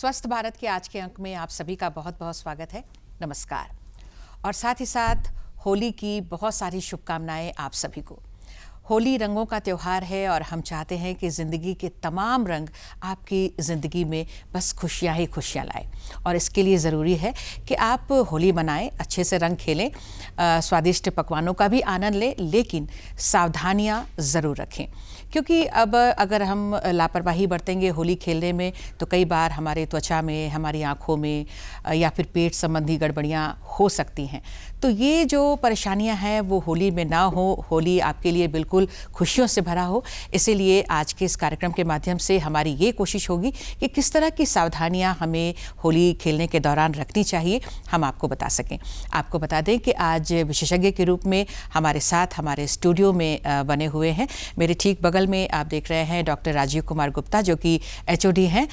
स्वस्थ भारत के आज के अंक में आप सभी का बहुत बहुत स्वागत है। नमस्कार। और साथ ही साथ होली की बहुत सारी शुभकामनाएं आप सभी को। होली रंगों का त्यौहार है और हम चाहते हैं कि ज़िंदगी के तमाम रंग आपकी ज़िंदगी में बस खुशियाँ ही खुशियाँ लाए। और इसके लिए ज़रूरी है कि आप होली मनाएं, अच्छे से रंग खेलें, स्वादिष्ट पकवानों का भी आनंद लें, लेकिन सावधानियाँ ज़रूर रखें। क्योंकि अब अगर हम लापरवाही बरतेंगे होली खेलने में तो कई बार हमारे त्वचा में, हमारी आँखों में या फिर पेट संबंधी गड़बड़ियाँ हो सकती हैं। तो ये जो परेशानियां हैं वो होली में ना हो, होली आपके लिए बिल्कुल खुशियों से भरा हो। इसीलिए आज के इस कार्यक्रम के माध्यम से हमारी ये कोशिश होगी कि किस तरह की सावधानियां हमें होली खेलने के दौरान रखनी चाहिए, हम आपको बता सकें। आपको बता दें कि आज विशेषज्ञ के रूप में हमारे साथ हमारे स्टूडियो में बने हुए हैं। मेरे ठीक बगल में आप देख रहे हैं डॉक्टर राजीव कुमार गुप्ता, जो कि HOD हैं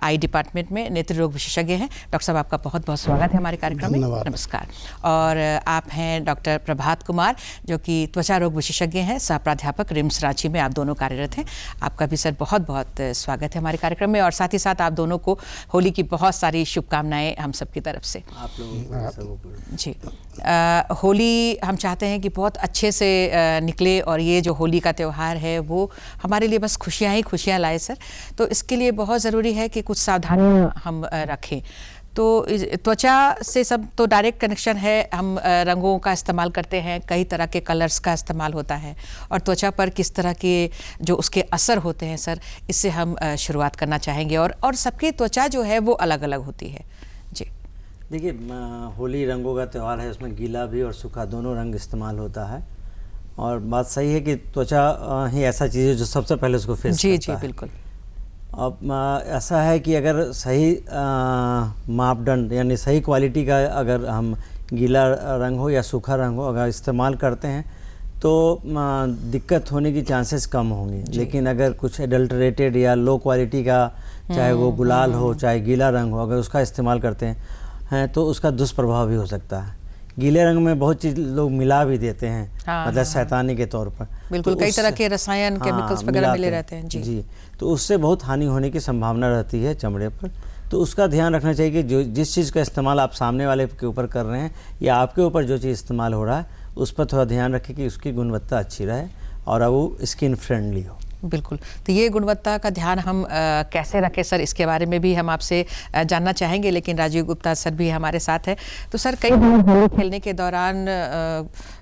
आई डिपार्टमेंट में, नेत्र रोग विशेषज्ञ हैं। डॉक्टर साहब, आपका बहुत बहुत स्वागत है हमारे कार्यक्रम में। नमस्कार। और आप हैं डॉक्टर प्रभात कुमार, जो कि त्वचा रोग विशेषज्ञ हैं, सह प्राध्यापक रिम्स रांची में आप दोनों कार्यरत हैं। आपका भी सर बहुत बहुत स्वागत है हमारे कार्यक्रम में। और साथ ही साथ आप दोनों को होली की बहुत सारी शुभकामनाएं हम सबकी तरफ से। आप लोगों को जी, होली हम चाहते हैं कि बहुत अच्छे से निकले और ये जो होली का त्यौहार है वो हमारे लिए बस खुशियाँ ही खुशियाँ लाए सर। तो इसके लिए बहुत ज़रूरी है कि कुछ सावधानियाँ हम रखें। तो त्वचा से सब तो डायरेक्ट कनेक्शन है, हम रंगों का इस्तेमाल करते हैं, कई तरह के कलर्स का इस्तेमाल होता है और त्वचा पर किस तरह के जो उसके असर होते हैं सर, इससे हम शुरुआत करना चाहेंगे। और सबकी त्वचा जो है वो अलग अलग होती है। जी देखिए, होली रंगों का त्यौहार है, उसमें गीला भी और सूखा दोनों रंग इस्तेमाल होता है। और बात सही है कि त्वचा ही ऐसा चीज़ है जो सबसे पहले उसको फेस करता है। जी बिल्कुल। अब ऐसा है कि अगर सही मापदंड यानी सही क्वालिटी का अगर हम गीला रंग हो या सूखा रंग हो अगर इस्तेमाल करते हैं तो दिक्कत होने की चांसेस कम होंगी। लेकिन अगर कुछ एडल्टरेटेड या लो क्वालिटी का, चाहे वो गुलाल हो चाहे गीला रंग हो, अगर उसका इस्तेमाल करते हैं तो उसका दुष्प्रभाव भी हो सकता है। गीले रंग में बहुत चीज़ लोग मिला भी देते हैं, मतलब शैतानी के तौर पर। बिल्कुल, कई तरह के रसायन, केमिकल्स वगैरह मिले रहते हैं। जी, तो उससे बहुत हानि होने की संभावना रहती है चमड़े पर। तो उसका ध्यान रखना चाहिए कि जो जिस चीज़ का इस्तेमाल आप सामने वाले के ऊपर कर रहे हैं या आपके ऊपर जो चीज़ इस्तेमाल हो रहा है उस पर थोड़ा ध्यान रखें कि उसकी गुणवत्ता अच्छी रहे और वो स्किन फ्रेंडली हो। बिल्कुल। तो ये गुणवत्ता का ध्यान हम कैसे रखें सर, इसके बारे में भी हम आपसे जानना चाहेंगे। लेकिन राजीव गुप्ता सर भी हमारे साथ है। तो सर, कई बार होली खेलने के दौरान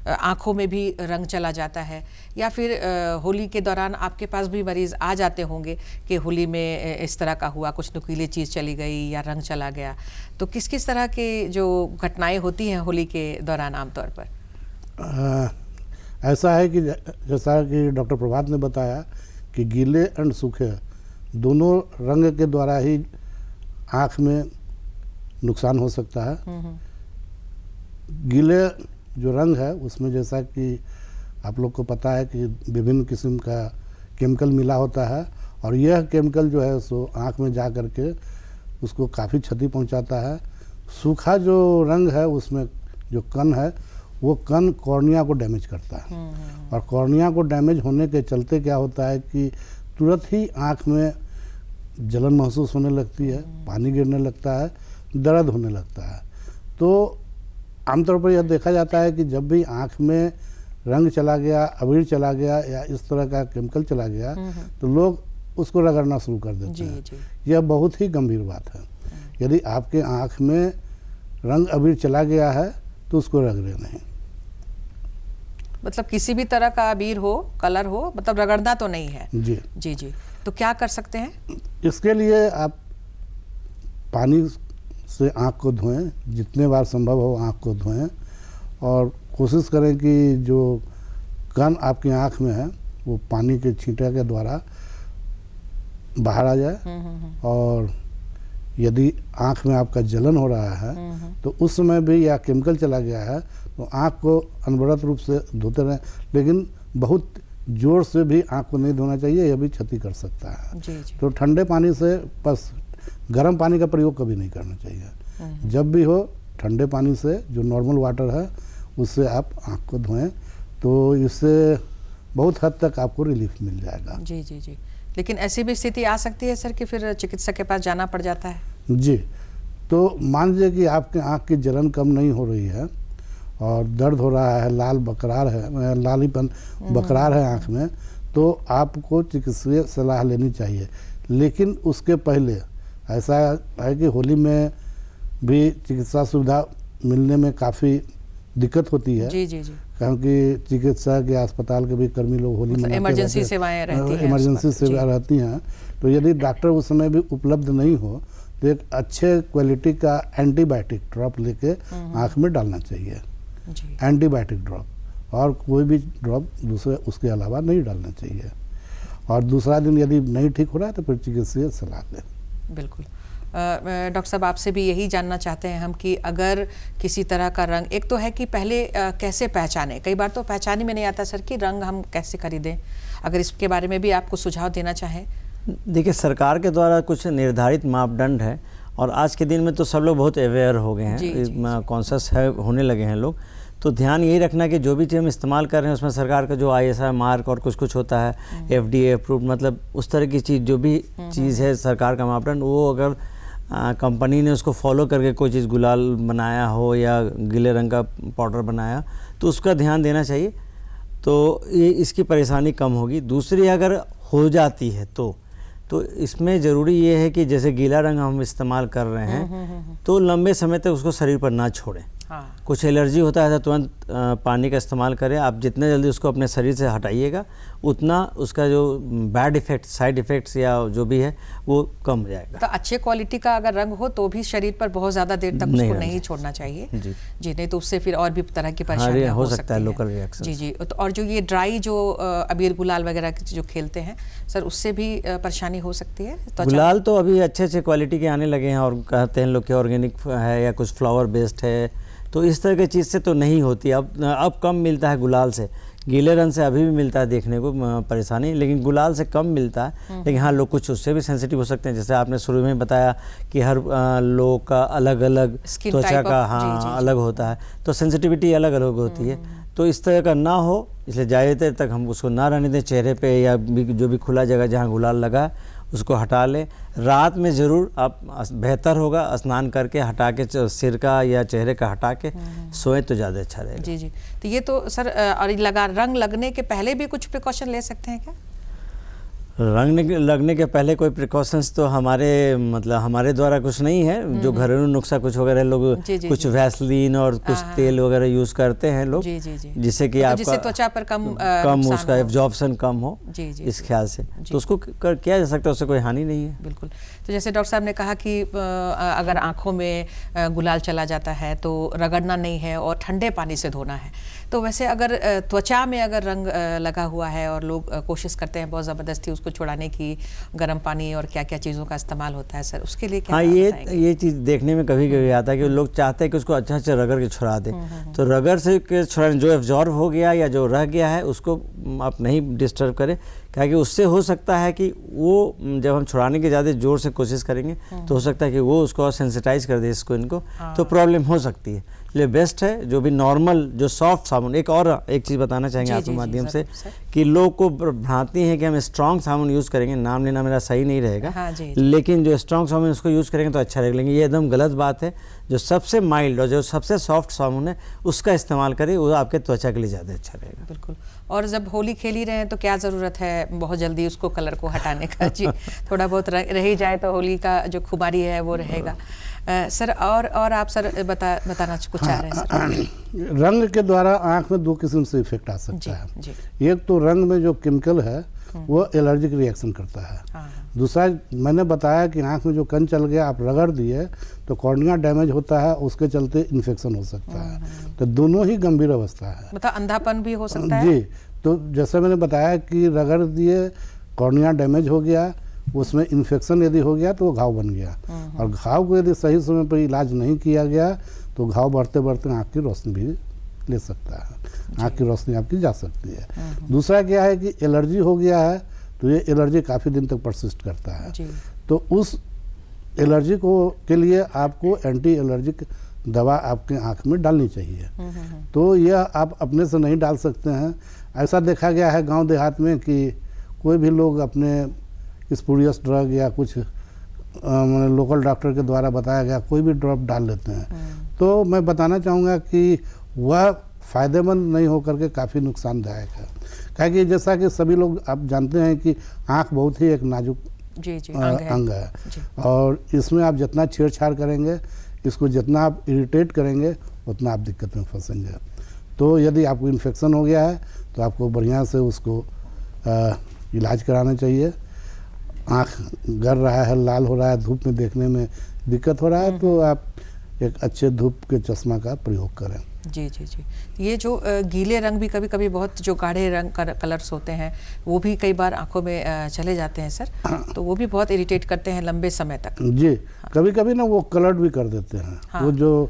आँखों में भी रंग चला जाता है, या फिर होली के दौरान आपके पास भी मरीज़ आ जाते होंगे कि होली में इस तरह का हुआ, कुछ नुकीली चीज़ चली गई या रंग चला गया। तो किस किस तरह की जो घटनाएँ होती हैं होली के दौरान आमतौर पर? ऐसा है कि जैसा कि डॉक्टर प्रभात ने बताया कि गीले एंड सूखे दोनों रंग के द्वारा ही आँख में नुकसान हो सकता है। गीले जो रंग है उसमें जैसा कि आप लोग को पता है कि विभिन्न किस्म का केमिकल मिला होता है और यह केमिकल जो है सो आँख में जा कर के उसको काफ़ी क्षति पहुंचाता है। सूखा जो रंग है उसमें जो कण है वो कण कॉर्निया को डैमेज करता है और कॉर्निया को डैमेज होने के चलते क्या होता है कि तुरंत ही आँख में जलन महसूस होने लगती है, पानी गिरने लगता है, दर्द होने लगता है। तो आमतौर पर यह देखा जाता है कि जब भी आँख में रंग चला गया, अबीर चला गया या इस तरह का केमिकल चला गया तो लोग उसको रगड़ना शुरू कर देते हैं। यह बहुत ही गंभीर बात है। यदि आपके आँख में रंग अबीर चला गया है तो उसको रगड़े नहीं। मतलब किसी भी तरह का अबीर हो, कलर हो, मतलब रगड़ना तो नहीं है। जी। तो क्या कर सकते हैं? इसके लिए आप पानी से आँख को धोएं, जितने बार संभव हो आँख को धोएं और कोशिश करें कि जो कण आपकी आँख में है वो पानी के छींटे के द्वारा बाहर आ जाए। और यदि आँख में आपका जलन हो रहा है तो उस समय भी या केमिकल चला गया है तो आँख को अनवरत रूप से धोते रहें, लेकिन बहुत जोर से भी आँख को नहीं धोना चाहिए, यह भी क्षति कर सकता है। जी। तो ठंडे पानी से, बस गर्म पानी का प्रयोग कभी नहीं करना चाहिए। जब भी हो ठंडे पानी से, जो नॉर्मल वाटर है उससे आप आँख को धोएं तो इससे बहुत हद तक आपको रिलीफ मिल जाएगा। जी। लेकिन ऐसी भी स्थिति आ सकती है सर कि फिर चिकित्सक के पास जाना पड़ जाता है? जी, तो मान लीजिए कि आपके आँख की जलन कम नहीं हो रही है और दर्द हो रहा है, लालीपन बरकरार है आँख में, तो आपको चिकित्सकीय सलाह लेनी चाहिए। लेकिन उसके पहले ऐसा है कि होली में भी चिकित्सा सुविधा मिलने में काफ़ी दिक्कत होती है। जी जी जी। क्योंकि चिकित्सा के अस्पताल के भी कर्मी लोग होली में इमरजेंसी सेवाएं रहती हैं, इमरजेंसी सेवा रहती हैं, तो यदि डॉक्टर उस समय भी उपलब्ध नहीं हो तो एक अच्छे क्वालिटी का एंटीबायोटिक ड्रॉप लेके आँख में डालना चाहिए। जी एंटीबायोटिक ड्रॉप, और कोई भी ड्रॉप दूसरे उसके अलावा नहीं डालना चाहिए। और दूसरा दिन यदि नहीं ठीक हो रहा है तो फिर चिकित्सकीय सलाह लें। बिल्कुल। डॉक्टर साहब, आपसे भी यही जानना चाहते हैं हम कि अगर किसी तरह का रंग, एक तो है कि पहले कैसे पहचाने, कई बार तो पहचान में नहीं आता सर कि रंग हम कैसे खरीदें, अगर इसके बारे में भी आपको सुझाव देना चाहें। देखिए, सरकार के द्वारा कुछ निर्धारित मापदंड है और आज के दिन में तो सब लोग बहुत अवेयर हो गए हैं, कॉन्शियस है होने लगे हैं लोग। तो ध्यान यही रखना कि जो भी चीज़ हम इस्तेमाल कर रहे हैं उसमें सरकार का जो ISI मार्क और कुछ होता है, FDA अप्रूव्ड, मतलब उस तरह की चीज़, जो भी चीज़ है सरकार का मापदंड, वो अगर कंपनी ने उसको फॉलो करके कोई चीज़ गुलाल बनाया हो या गीले रंग का पाउडर बनाया तो उसका ध्यान देना चाहिए, तो ये इसकी परेशानी कम होगी। दूसरी, अगर हो जाती है तो इसमें ज़रूरी ये है कि जैसे गीला रंग हम इस्तेमाल कर रहे हैं तो लंबे समय तक उसको शरीर पर ना छोड़ें। हाँ। कुछ एलर्जी होता है तो तुरंत पानी का इस्तेमाल करें। आप जितने जल्दी उसको अपने शरीर से हटाइएगा उतना उसका जो बैड इफ़ेक्ट, साइड इफ़ेक्ट्स या जो भी है वो कम हो जाएगा। तो अच्छे क्वालिटी का अगर रंग हो तो भी शरीर पर बहुत ज़्यादा देर तक उसको नहीं छोड़ना चाहिए। जी, नहीं तो उससे फिर और भी तरह की परेशानियां हो सकता है, लोकल रिएक्शन। जी जी। तो और जो ये ड्राई जो अबीर गुलाल वगैरह जो खेलते हैं सर, उससे भी परेशानी हो सकती है? गुलाल तो अभी अच्छे क्वालिटी के आने लगे हैं और कहते हैं लोग कि ऑर्गेनिक है या कुछ फ्लावर बेस्ड है, तो इस तरह की चीज़ से तो नहीं होती। अब कम मिलता है गुलाल से, गीले रंग से अभी भी मिलता है देखने को परेशानी, लेकिन गुलाल से कम मिलता है। लेकिन हाँ, लोग कुछ उससे भी सेंसिटिव हो सकते हैं, जैसे आपने शुरू में बताया कि हर लोग का अलग अलग त्वचा का अलग होता है, तो सेंसिटिविटी अलग अलग होती है। तो इस तरह का ना हो, इसलिए ज़्यादा देर तक हम उसको ना रहने दें चेहरे पे, या जो भी खुला जगह जहाँ गुलाल लगा उसको हटा लें। रात में ज़रूर आप बेहतर होगा स्नान करके हटा के सिर का या चेहरे का हटा के सोएं तो ज़्यादा अच्छा रहेगा। जी जी। तो ये तो सर, और रंग लगने के पहले भी कुछ प्रिकॉशन ले सकते हैं क्या? रंग लगने के पहले कोई प्रिकॉशंस तो हमारे द्वारा कुछ नहीं है। जो घरेलू नुस्खा कुछ वगैरह लोग कुछ वैसलीन और कुछ तेल वगैरह यूज़ करते हैं लोग, जिससे कि आपका त्वचा पर कम उसका एब्जॉर्प्शन कम हो, इस ख्याल से तो उसको किया जा सकता है, उससे कोई हानि नहीं है। बिल्कुल। तो जैसे डॉक्टर साहब ने कहा कि अगर आँखों में गुलाल चला जाता है तो रगड़ना नहीं है और ठंडे पानी से धोना है, तो वैसे अगर त्वचा में अगर रंग लगा हुआ है और लोग कोशिश करते हैं बहुत ज़बरदस्ती उसको छुड़ाने की, गर्म पानी और क्या क्या चीज़ों का इस्तेमाल होता है सर, उसके लिए क्या? हाँ, ये चीज़ देखने में कभी कभी आता है कि लोग चाहते हैं कि उसको अच्छा अच्छा रगड़ के छुड़ा दें, तो रगड़ से छुड़ाने, जो एब्जॉर्ब हो गया या जो रह गया है उसको आप नहीं डिस्टर्ब करें, क्योंकि उससे हो सकता है कि वो जब हम छुड़ाने की ज़्यादा ज़ोर से कोशिश करेंगे तो हो सकता है कि वो उसको सेंसिटाइज कर दे स्किन को, तो प्रॉब्लम हो सकती है। इसलिए बेस्ट है जो भी नॉर्मल जो सॉफ्ट साबुन। एक चीज़ बताना चाहेंगे आपके माध्यम से कि लोग को भ्रांति है कि हम स्ट्रॉन्ग साबुन यूज़ करेंगे, नाम लेना मेरा सही नहीं रहेगा, लेकिन जो स्ट्रॉन्ग साबुन उसको यूज़ करेंगे तो अच्छा रहेगा, लेकिन ये एकदम गलत बात है। जो सबसे माइल्ड और जो सबसे सॉफ्ट साबुन है उसका इस्तेमाल करें, वो आपके त्वचा के लिए ज़्यादा अच्छा रहेगा। बिल्कुल। और जब होली खेल ही रहे हैं तो क्या ज़रूरत है बहुत जल्दी उसको कलर को हटाने का? जी, थोड़ा बहुत रह ही जाए तो होली का जो खुमारी है वो रहेगा। सर और आप सर बताना कुछ चाह रहे हैं सर? रंग के द्वारा आँख में दो किस्म से इफेक्ट आ सकता है। एक तो रंग में जो केमिकल है वो एलर्जिक रिएक्शन करता है। दूसरा, मैंने बताया कि आँख में जो कण चल गया, आप रगड़ दिए तो कॉर्निया डैमेज होता है, उसके चलते इन्फेक्शन हो सकता है। तो दोनों ही गंभीर अवस्था है, मतलब अंधापन भी हो सकता है। जी, तो जैसे मैंने बताया कि रगड़ दिए, कॉर्निया डैमेज हो गया, उसमें इन्फेक्शन यदि हो गया तो वो घाव बन गया, और घाव को यदि सही समय पर इलाज नहीं किया गया तो घाव बढ़ते बढ़ते आँख की रोशनी भी ले सकता है, आँख की रोशनी आपकी जा सकती है। दूसरा क्या है कि एलर्जी हो गया है तो ये एलर्जी काफ़ी दिन तक परसिस्ट करता है, तो उस एलर्जी के लिए आपको एंटी एलर्जिक दवा आपके आँख में डालनी चाहिए। तो यह आप अपने से नहीं डाल सकते हैं। ऐसा देखा गया है गांव देहात में कि कोई भी लोग अपने स्पूरियस ड्रग या कुछ मैंने लोकल डॉक्टर के द्वारा बताया गया कोई भी ड्रॉप डाल लेते हैं, तो मैं बताना चाहूँगा कि वह फ़ायदेमंद नहीं होकर के काफ़ी नुकसानदायक है। क्या कि जैसा कि सभी लोग आप जानते हैं कि आँख बहुत ही एक नाजुक जी जी अंग है, और इसमें आप जितना छेड़छाड़ करेंगे, इसको जितना आप इरिटेट करेंगे, उतना आप दिक्कत में फंसेंगे। तो यदि आपको इन्फेक्शन हो गया है तो आपको बढ़िया से उसको इलाज कराना चाहिए। आँख गड़ रहा है, लाल हो रहा है, धूप में देखने में दिक्कत हो रहा है, तो आप एक अच्छे धूप के चश्मा का प्रयोग करें। जी जी जी। ये जो गीले रंग भी कभी कभी बहुत जो गाढ़े रंग कलर्स होते हैं वो भी कई बार आंखों में चले जाते हैं सर, तो वो भी बहुत इरिटेट करते हैं लंबे समय तक। जी, कभी कभी ना वो कलर्ड भी कर देते हैं। हाँ, वो जो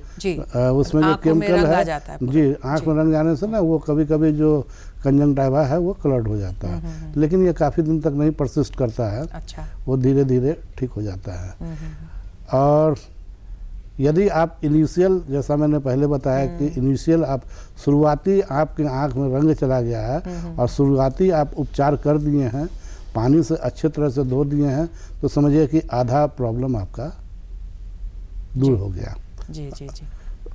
उसमें जो केमिकल है, जी, आँख में रंग जाने से ना वो कभी कभी जो कंजंक्टिवा है वो कलर्ड हो जाता है, लेकिन ये काफ़ी दिन तक नहीं परसिस्ट करता है। अच्छा। वो धीरे धीरे ठीक हो जाता है। और यदि आप इनिशियल, जैसा मैंने पहले बताया कि इनिशियल आप शुरुआती आपके आँख में रंग चला गया है और शुरुआती आप उपचार कर दिए हैं, पानी से अच्छे तरह से धो दिए हैं, तो समझिए कि आधा प्रॉब्लम आपका दूर हो गया। जी जी जी।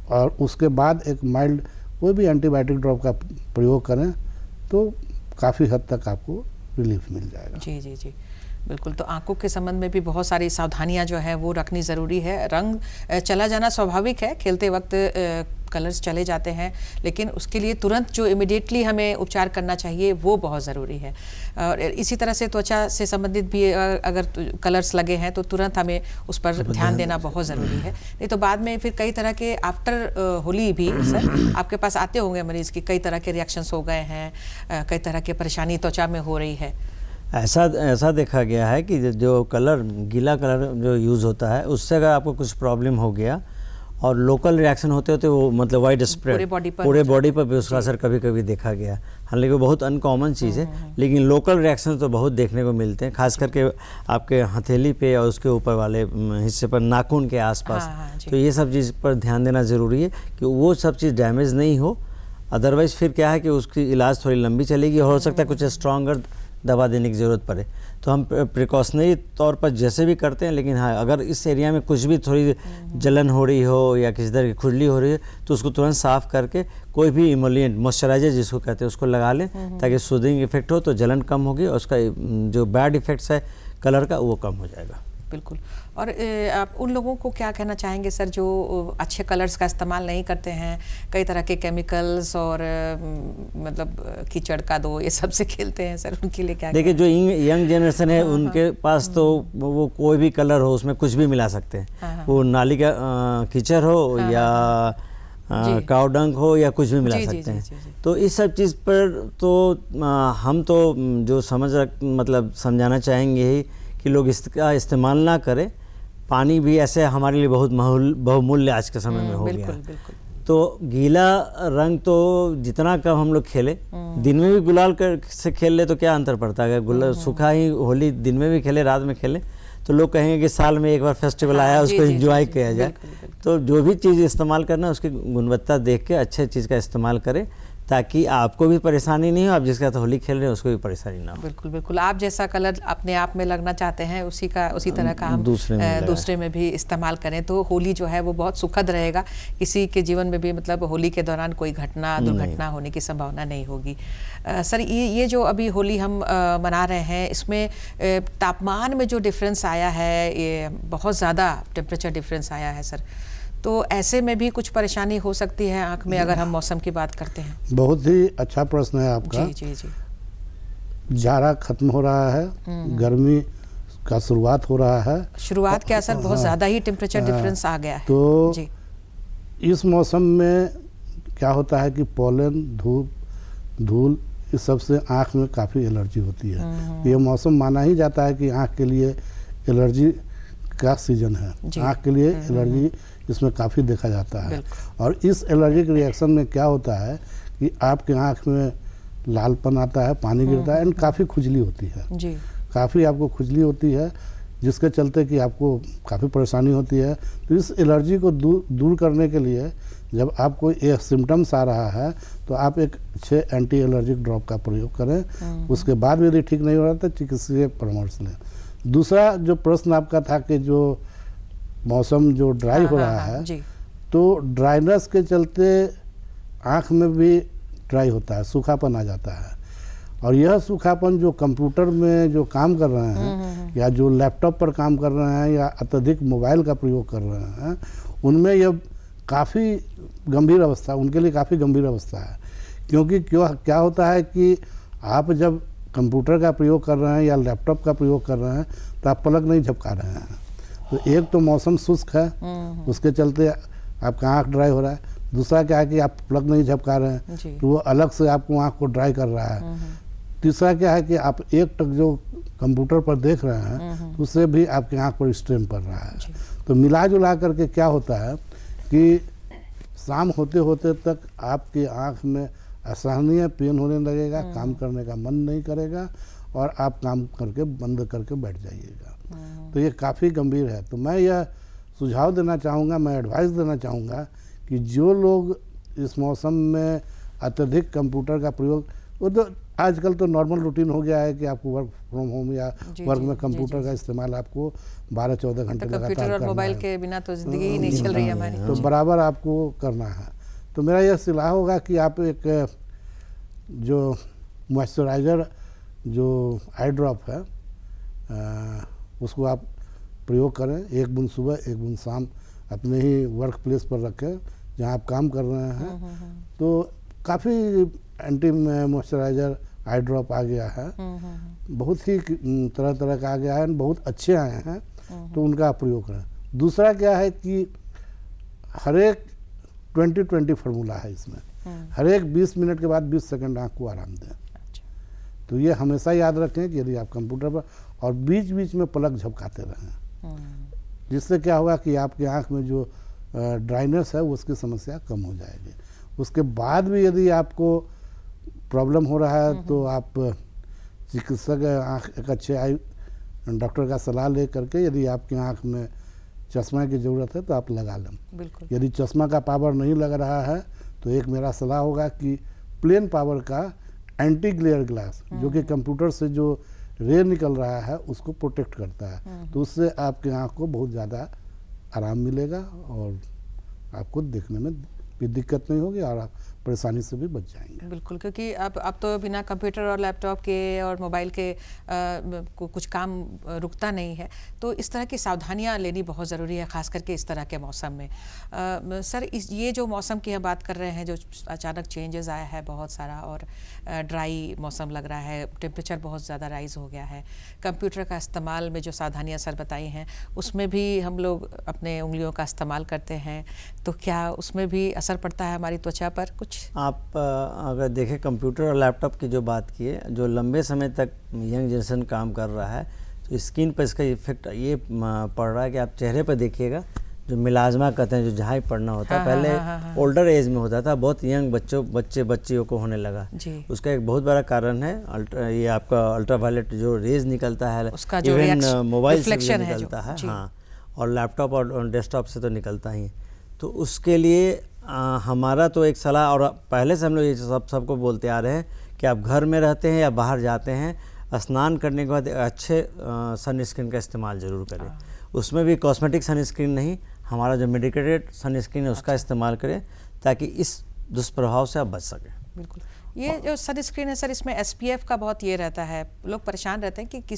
और उसके बाद एक माइल्ड कोई भी एंटीबायोटिक ड्रॉप का प्रयोग करें तो काफ़ी हद तक आपको रिलीफ मिल जाएगा। जी जी जी, बिल्कुल। तो आंखों के संबंध में भी बहुत सारी सावधानियां जो है वो रखनी ज़रूरी है। रंग चला जाना स्वाभाविक है, खेलते वक्त कलर्स चले जाते हैं, लेकिन उसके लिए तुरंत जो इमिडिएटली हमें उपचार करना चाहिए वो बहुत ज़रूरी है। और इसी तरह से त्वचा से संबंधित भी अगर कलर्स लगे हैं तो तुरंत हमें उस पर ध्यान देना बहुत ज़रूरी है, नहीं तो बाद में फिर कई तरह के आफ्टर होली भी सर आपके पास आते होंगे मरीज़ की, कई तरह के रिएक्शंस हो गए हैं, कई तरह की परेशानी त्वचा में हो रही है। ऐसा देखा गया है कि जो कलर, गीला कलर जो यूज़ होता है, उससे अगर आपको कुछ प्रॉब्लम हो गया और लोकल रिएक्शन होते होते वो मतलब वाइड स्प्रेड पूरे बॉडी पर भी उसका असर कभी कभी देखा गया। हालांकि वो बहुत अनकॉमन चीज़ है, लेकिन लोकल रिएक्शन तो बहुत देखने को मिलते हैं, खास करके आपके हथेली पे और उसके ऊपर वाले हिस्से पर, नाखून के आसपास। तो ये सब चीज़ पर ध्यान देना ज़रूरी है कि वो सब चीज़ डैमेज नहीं हो। अदरवाइज़ फिर क्या है कि उसकी इलाज थोड़ी लंबी चलेगी, हो सकता है कुछ स्ट्रॉन्गर दवा देने की ज़रूरत पड़े। तो हम प्रिकॉशनरी तौर पर जैसे भी करते हैं, लेकिन हाँ, अगर इस एरिया में कुछ भी थोड़ी जलन हो रही हो या किसी तरह की खुजली हो रही है तो उसको तुरंत साफ़ करके कोई भी इमोलिएंट, मॉइस्चराइजर जिसको कहते हैं, उसको लगा लें ताकि सूदिंग इफेक्ट हो तो जलन कम होगी और उसका जो बैड इफेक्ट्स है कलर का वो कम हो जाएगा। बिल्कुल। और आप उन लोगों को क्या कहना चाहेंगे सर जो अच्छे कलर्स का इस्तेमाल नहीं करते हैं, कई तरह के केमिकल्स और मतलब कीचड़ का दो ये सब से खेलते हैं सर, उनके लिए क्या? देखिए, जो यंग जनरेशन है उनके पास तो वो कोई भी कलर हो उसमें कुछ भी मिला सकते हैं। वो नाली का कीचड़ हो या काउडंग हो या कुछ भी मिला सकते हैं। तो इस सब चीज़ पर तो हम तो जो मतलब समझाना चाहेंगे ही कि लोग इसका इस्तेमाल ना करें। पानी भी ऐसे हमारे लिए बहुत बहुमूल्य आज के समय में हो गया। बिल्कुल। तो गीला रंग तो जितना कम हम लोग खेले, दिन में भी गुलाल से खेल ले तो क्या अंतर पड़ता है। अगर सूखा ही होली दिन में भी खेले, रात में खेले, तो लोग कहेंगे कि साल में एक बार फेस्टिवल आया, उसको एंजॉय किया जाए। तो जो भी चीज़ इस्तेमाल करना उसकी गुणवत्ता देख के अच्छे चीज़ का इस्तेमाल करें ताकि आपको भी परेशानी नहीं हो, आप जिसके साथ होली खेल रहे हैं उसको भी परेशानी ना हो। बिल्कुल बिल्कुल। आप जैसा कलर अपने आप में लगना चाहते हैं उसी तरह का हम दूसरे में भी इस्तेमाल करें तो होली जो है वो बहुत सुखद रहेगा। किसी के जीवन में भी मतलब होली के दौरान कोई दुर्घटना होने की संभावना नहीं होगी। सर ये जो अभी होली हम मना रहे हैं, इसमें तापमान में जो डिफरेंस आया है, ये बहुत ज़्यादा टेम्परेचर डिफरेंस आया है सर, तो ऐसे में भी कुछ परेशानी हो सकती है आँख में अगर हम मौसम की बात करते हैं? बहुत ही अच्छा प्रश्न है आपका। जी जी जी। जाड़ा खत्म हो रहा है, गर्मी का शुरुआत हो रहा है। शुरुआत के असर बहुत ज़्यादा ही टेम्परेचर डिफरेंस आ गया है। तो जी। इस मौसम में क्या होता है कि पोलन, धूप, धूल, इस सब से आँख में काफ़ी एलर्जी होती है। ये मौसम माना ही जाता है कि आँख के लिए एलर्जी का सीजन है। आँख के लिए एलर्जी इसमें काफ़ी देखा जाता है। और इस एलर्जिक रिएक्शन में क्या होता है कि आपके आँख में लालपन आता है, पानी गिरता है एंड काफ़ी खुजली होती है जी। काफ़ी आपको खुजली होती है, जिसके चलते कि आपको काफ़ी परेशानी होती है। तो इस एलर्जी को दूर करने के लिए जब आपको ये सिम्टम्स आ रहा है तो आप एक अच्छे एंटी एलर्जिक ड्रॉप का प्रयोग करें। उसके बाद यदि ठीक नहीं हो रहा तो चिकित्सकीय परामर्श लें। दूसरा जो प्रश्न आपका था कि जो मौसम जो ड्राई हो रहा है, जी। तो ड्राइनेस के चलते आँख में भी ड्राई होता है, सूखापन आ जाता है। और यह सूखापन जो कंप्यूटर में जो काम कर रहे हैं या जो लैपटॉप पर काम कर रहे हैं या अत्यधिक मोबाइल का प्रयोग कर रहे हैं, उनमें यह काफ़ी गंभीर अवस्था, उनके लिए काफ़ी गंभीर अवस्था है। क्योंकि क्या होता है कि आप जब कंप्यूटर का प्रयोग कर रहे हैं या लैपटॉप का प्रयोग कर रहे हैं तो आप पलक नहीं झपका रहे हैं। तो एक तो मौसम शुष्क है, उसके चलते आपका आँख ड्राई हो रहा है। दूसरा क्या है कि आप पलक नहीं झपका रहे हैं तो वो अलग से आपको आँख को ड्राई कर रहा है। तीसरा क्या है कि आप एक टक जो कंप्यूटर पर देख रहे हैं तो उससे भी आपकी आँख पर स्ट्रेन पड़ रहा है। तो मिला जुला करके क्या होता है कि शाम होते होते तक आपकी आँख में असहनीय पेन होने लगेगा, काम करने का मन नहीं करेगा और आप काम करके बंद करके बैठ जाइएगा। तो ये काफ़ी गंभीर है। तो मैं यह सुझाव देना चाहूँगा, मैं एडवाइस देना चाहूँगा कि जो लोग इस मौसम में अत्यधिक कंप्यूटर का प्रयोग, वो तो आजकल तो नॉर्मल रूटीन हो गया है कि आपको वर्क फ्रॉम होम या वर्क में कंप्यूटर का इस्तेमाल आपको 12-14 घंटे लगातार कंप्यूटर और करना मोबाइल है। के बिना तो ज़िंदगी ही नहीं चल रही है हमारी। तो बराबर आपको करना है। तो मेरा यह सलाह होगा कि आप एक जो मॉइस्चराइज़र जो आई ड्रॉप है उसको आप प्रयोग करें, एक बूंद सुबह एक बूंद शाम अपने ही वर्क प्लेस पर रखें जहाँ आप काम कर रहे हैं। तो काफ़ी एंटी मॉइस्चराइज़र आई ड्रॉप आ गया है, बहुत ही तरह तरह का आ गया है, बहुत अच्छे आए हैं, तो उनका आप प्रयोग करें। दूसरा क्या है कि हर एक 20-20 फार्मूला है इसमें, हर एक 20 मिनट के बाद 20 सेकंड आँख को आराम दें। तो ये हमेशा याद रखें कि यदि आप कंप्यूटर पर और बीच बीच में पलक झपकाते रहें, जिससे क्या होगा कि आपकी आँख में जो ड्राइनेस है उसकी समस्या कम हो जाएगी। उसके बाद भी यदि आपको प्रॉब्लम हो रहा है तो आप चिकित्सक आँख एक अच्छे आई डॉक्टर का सलाह ले करके, यदि आपकी आँख में चश्मा की ज़रूरत है तो आप लगा लें। बिल्कुल। यदि चश्मा का पावर नहीं लग रहा है तो एक मेरा सलाह होगा कि प्लेन पावर का एंटी ग्लेयर ग्लास, जो कि कंप्यूटर से जो रे निकल रहा है उसको प्रोटेक्ट करता है, तो उससे आपकी आँख को बहुत ज़्यादा आराम मिलेगा और आपको देखने में भी दिक्कत नहीं होगी और आप परेशानी से भी बच जाएंगे। बिल्कुल, क्योंकि अब तो बिना कंप्यूटर और लैपटॉप के और मोबाइल के कुछ काम रुकता नहीं है। तो इस तरह की सावधानियां लेनी बहुत ज़रूरी है, ख़ास करके इस तरह के मौसम में। सर, ये जो मौसम की हम बात कर रहे हैं, जो अचानक चेंजेस आया है बहुत सारा और ड्राई मौसम लग रहा है, टेम्परेचर बहुत ज़्यादा राइज़ हो गया है, कंप्यूटर का इस्तेमाल में जो सावधानियाँ सर बताई हैं उसमें भी हम लोग अपने उंगलियों का इस्तेमाल करते हैं, तो क्या उसमें भी असर पड़ता है हमारी त्वचा पर कुछ? आप अगर देखें कंप्यूटर और लैपटॉप की जो बात की है, जो लंबे समय तक यंग जनरेशन काम कर रहा है तो स्किन पर इसका इफेक्ट ये पड़ रहा है कि आप चेहरे पर देखिएगा, जो मिलाजमा कहते हैं, जो झाई पड़ना होता है, पहले ओल्डर एज में होता था, बहुत यंग बच्चियों को होने लगा। उसका एक बहुत बड़ा कारण है ये आपका अल्ट्रावायलेट जो रेज निकलता है, उसका जो मोबाइल से भी निकलता है, हाँ, और लैपटॉप और डेस्कटॉप से तो निकलता ही। तो उसके लिए हमारा तो एक सलाह, और पहले से हम लोग ये सबको बोलते आ रहे हैं कि आप घर में रहते हैं या बाहर जाते हैं, स्नान करने के बाद अच्छे सनस्क्रीन का इस्तेमाल ज़रूर करें। उसमें भी कॉस्मेटिक सनस्क्रीन नहीं, हमारा जो मेडिकेटेड सनस्क्रीन है उसका इस्तेमाल करें ताकि इस दुष्प्रभाव से आप बच सकें। बिल्कुल। ये जो सनस्क्रीन है सर, इसमें SPF का बहुत ये रहता है, लोग परेशान रहते हैं कि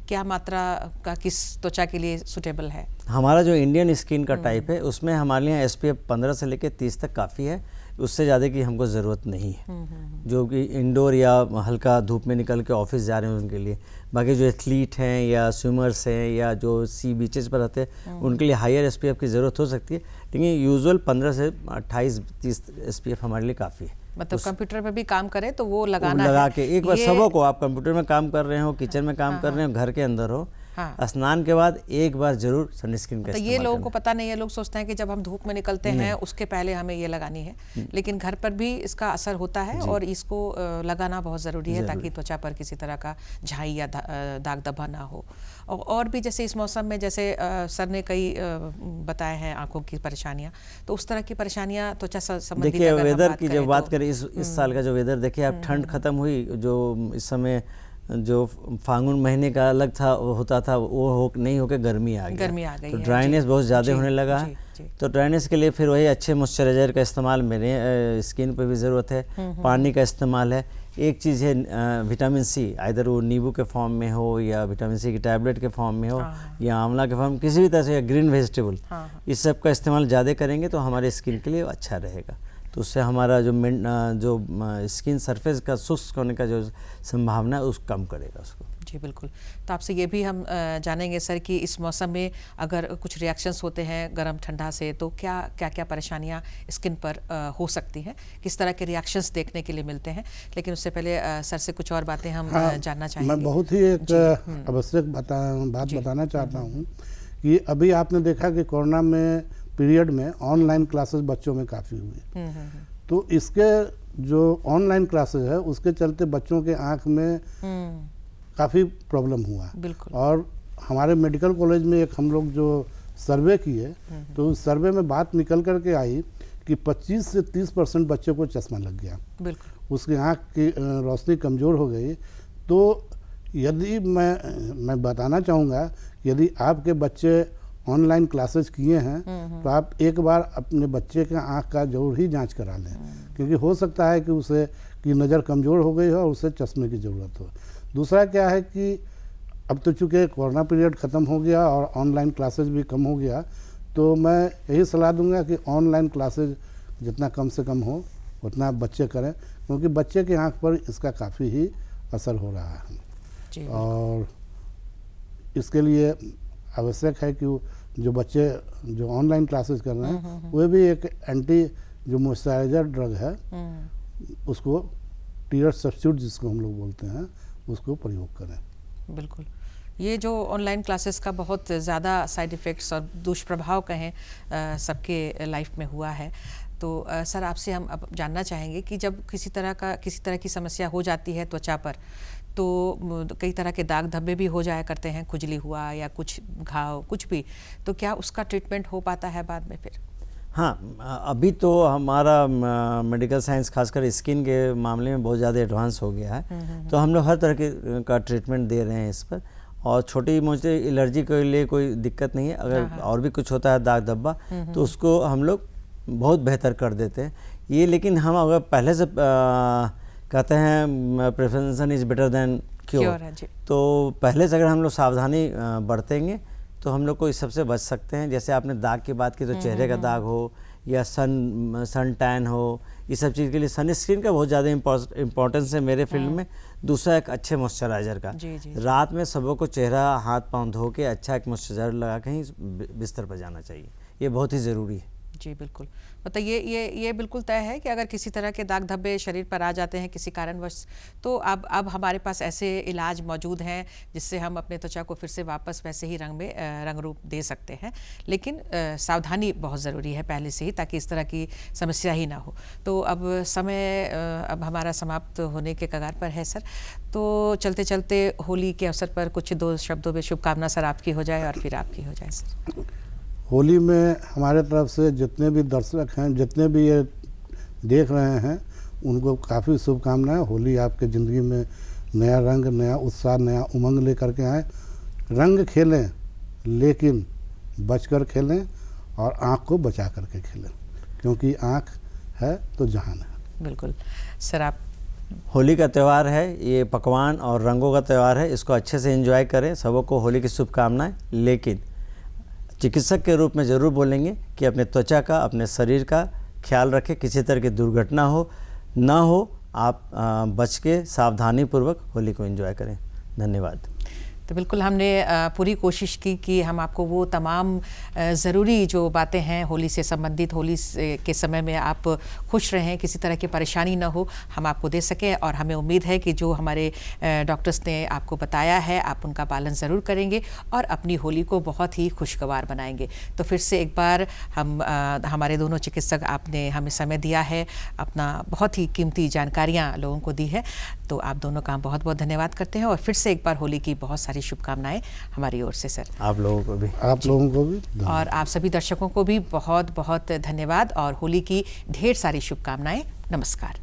क्या मात्रा का किस त्वचा के लिए सुटेबल है। हमारा जो इंडियन स्किन का टाइप है उसमें हमारे यहाँ SPF 15 से लेकर 30 तक काफ़ी है, उससे ज़्यादा की हमको ज़रूरत नहीं है। जो कि इंडोर या हल्का धूप में निकल के ऑफिस जा रहे हैं उनके लिए, बाकी जो एथलीट हैं या स्विमर्स हैं या जो सी बीचेस पर रहते हैं उनके लिए हायर SPF की ज़रूरत हो सकती है, लेकिन यूजुअल 15 से 28-30 SPF हमारे लिए काफ़ी है। मतलब कंप्यूटर पे भी काम करें तो वो लगाना लगा है। के एक बार सबों को, आप कंप्यूटर में काम कर रहे हो, किचन में काम कर रहे हो, घर के अंदर हो, स्नान के बाद एक बार जरूर सनस्क्रीन का तो ये लोगों को पता नहीं है, लोग सोचते हैं कि जब हम धूप में निकलते हैं उसके पहले हमें ये लगानी है, लेकिन घर पर भी इसका असर होता है और इसको लगाना बहुत ज़रूरी है ताकि त्वचा पर किसी तरह का झाई या दाग धब्बा ना हो। और भी जैसे इस मौसम में, जैसे सर ने कई बताए हैं आंखों की परेशानियां, तो उस तरह की परेशानियां त्वचा संबंधित, देखिए वेदर की जब बात करें, इस साल का जो वेदर देखिए आप, ठंड खत्म हुई, जो इस समय जो फागुन महीने का अलग था होता था वो नहीं होकर गर्मी आ गई तो ड्राइनेस बहुत ज़्यादा होने लगा है। तो ड्राइनेस के लिए फिर वही अच्छे मॉइस्चराइजर का इस्तेमाल मेरे स्किन पे भी ज़रूरत है। पानी का इस्तेमाल है। एक चीज़ है विटामिन सी, आइदर वो नींबू के फॉर्म में हो या विटामिन सी की टैबलेट के फॉर्म में हो या आंवला के फॉर्म, किसी भी तरह से, या ग्रीन वेजिटेबल, इस सब का इस्तेमाल ज़्यादा करेंगे तो हमारे स्किन के लिए अच्छा रहेगा। तो उससे हमारा जो स्किन सरफेस का शुष्क होने का जो संभावना है उसको कम करेगा उसको। जी बिल्कुल। तो आपसे ये भी हम जानेंगे सर कि इस मौसम में अगर कुछ रिएक्शंस होते हैं गर्म ठंडा से तो क्या क्या परेशानियां स्किन पर हो सकती हैं, किस तरह के रिएक्शंस देखने के लिए मिलते हैं। लेकिन उससे पहले सर से कुछ और बातें हम जानना चाहेंगे। मैं बहुत ही एक आवश्यक बात बताना चाहता हूँ कि अभी आपने देखा कि कोरोना में पीरियड में ऑनलाइन क्लासेस बच्चों में काफ़ी हुई। तो इसके जो ऑनलाइन क्लासेस है उसके चलते बच्चों के आँख में काफ़ी प्रॉब्लम हुआ। बिल्कुल। और हमारे मेडिकल कॉलेज में एक हम लोग जो सर्वे किए तो उस सर्वे में बात निकल कर के आई कि 25 से 30% बच्चों को चश्मा लग गया। बिल्कुल। उसकी आँख की रोशनी कमज़ोर हो गई। तो यदि मैं बताना चाहूँगा यदि आपके बच्चे ऑनलाइन क्लासेस किए हैं तो आप एक बार अपने बच्चे के आँख का जरूर ही जांच करा लें, क्योंकि हो सकता है कि उसे की नज़र कमज़ोर हो गई हो और उसे चश्मे की ज़रूरत हो। दूसरा क्या है कि अब तो चूँकि कोरोना पीरियड ख़त्म हो गया और ऑनलाइन क्लासेस भी कम हो गया, तो मैं यही सलाह दूंगा कि ऑनलाइन क्लासेस जितना कम से कम हो उतना बच्चे करें, क्योंकि बच्चे की आँख पर इसका काफ़ी ही असर हो रहा है। और इसके लिए आवश्यक है कि जो बच्चे जो ऑनलाइन क्लासेस कर रहे हैं वे भी एक एंटी जो मॉइस्चराइजर ड्रग है उसको टीयर सब्स्टिट्यूट जिसको हम लोग बोलते हैं उसको प्रयोग करें। बिल्कुल। ये जो ऑनलाइन क्लासेस का बहुत ज़्यादा साइड इफ़ेक्ट्स और दुष्प्रभाव कहें सबके लाइफ में हुआ है। तो सर आपसे हम अब जानना चाहेंगे कि जब किसी तरह की समस्या हो जाती है त्वचा पर, तो कई तरह के दाग धब्बे भी हो जाया करते हैं, खुजली हुआ या कुछ घाव कुछ भी, तो क्या उसका ट्रीटमेंट हो पाता है बाद में फिर? हाँ, अभी तो हमारा मेडिकल साइंस खासकर स्किन के मामले में बहुत ज़्यादा एडवांस हो गया है। तो हम लोग हर तरह का ट्रीटमेंट दे रहे हैं इस पर। और छोटी मोटी एलर्जी के लिए कोई दिक्कत नहीं है। अगर और भी कुछ होता है दाग धब्बा तो उसको हम लोग बहुत बेहतर कर देते हैं ये। लेकिन हम अगर पहले से कहते हैं prevention is better than cure, तो पहले से अगर हम लोग सावधानी बरतेंगे तो हम लोग को इस सबसे बच सकते हैं। जैसे आपने दाग की बात की तो चेहरे का दाग हो या सन टैन हो, ये सब चीज़ के लिए सन स्क्रीन का बहुत ज़्यादा इम्पोर्टेंस है मेरे फील्ड में। दूसरा एक अच्छे मॉइस्चराइजर का। रात में सबों को चेहरा हाथ पाँव धो के अच्छा एक मॉइस्चराइजर लगा के ही बिस्तर पर जाना चाहिए, ये बहुत ही ज़रूरी है। जी बिल्कुल। मतलब ये बिल्कुल तय है कि अगर किसी तरह के दाग धब्बे शरीर पर आ जाते हैं किसी कारणवश, तो अब हमारे पास ऐसे इलाज मौजूद हैं जिससे हम अपने त्वचा को फिर से वापस वैसे ही रंग रूप दे सकते हैं। लेकिन सावधानी बहुत ज़रूरी है पहले से ही, ताकि इस तरह की समस्या ही ना हो। तो अब समय अब हमारा समाप्त होने के कगार पर है सर। तो चलते चलते होली के अवसर पर कुछ दो शब्दों में शुभकामना सर आपकी हो जाए और फिर आपकी हो जाए सर। होली में हमारे तरफ से जितने भी दर्शक हैं, जितने भी ये देख रहे हैं, उनको काफ़ी शुभकामनाएं। होली आपके ज़िंदगी में नया रंग, नया उत्साह, नया उमंग लेकर के आए। रंग खेलें लेकिन बचकर खेलें और आँख को बचा करके खेलें, क्योंकि आँख है तो जहान है। बिल्कुल सर। आप होली का त्यौहार है, ये पकवान और रंगों का त्यौहार है, इसको अच्छे से एंजॉय करें। सबों को होली की शुभकामनाएं। लेकिन चिकित्सक के रूप में ज़रूर बोलेंगे कि अपने त्वचा का, अपने शरीर का ख्याल रखें, किसी तरह की दुर्घटना ना हो। आप बच के सावधानीपूर्वक होली को एंजॉय करें। धन्यवाद। तो बिल्कुल हमने पूरी कोशिश की कि हम आपको वो तमाम ज़रूरी जो बातें हैं होली से संबंधित, होली के समय में आप खुश रहें, किसी तरह की परेशानी ना हो, हम आपको दे सकें। और हमें उम्मीद है कि जो हमारे डॉक्टर्स ने आपको बताया है आप उनका पालन ज़रूर करेंगे और अपनी होली को बहुत ही खुशगवार बनाएंगे। तो फिर से एक बार हमारे दोनों चिकित्सक, आपने हमें समय दिया है, अपना बहुत ही कीमती जानकारियाँ लोगों को दी है, तो आप दोनों का बहुत बहुत धन्यवाद करते हैं। और फिर से एक बार होली की बहुत सारी शुभकामनाएं हमारी ओर से सर। आप लोगों को भी और आप सभी दर्शकों को भी बहुत बहुत धन्यवाद और होली की ढेर सारी शुभकामनाएं। नमस्कार।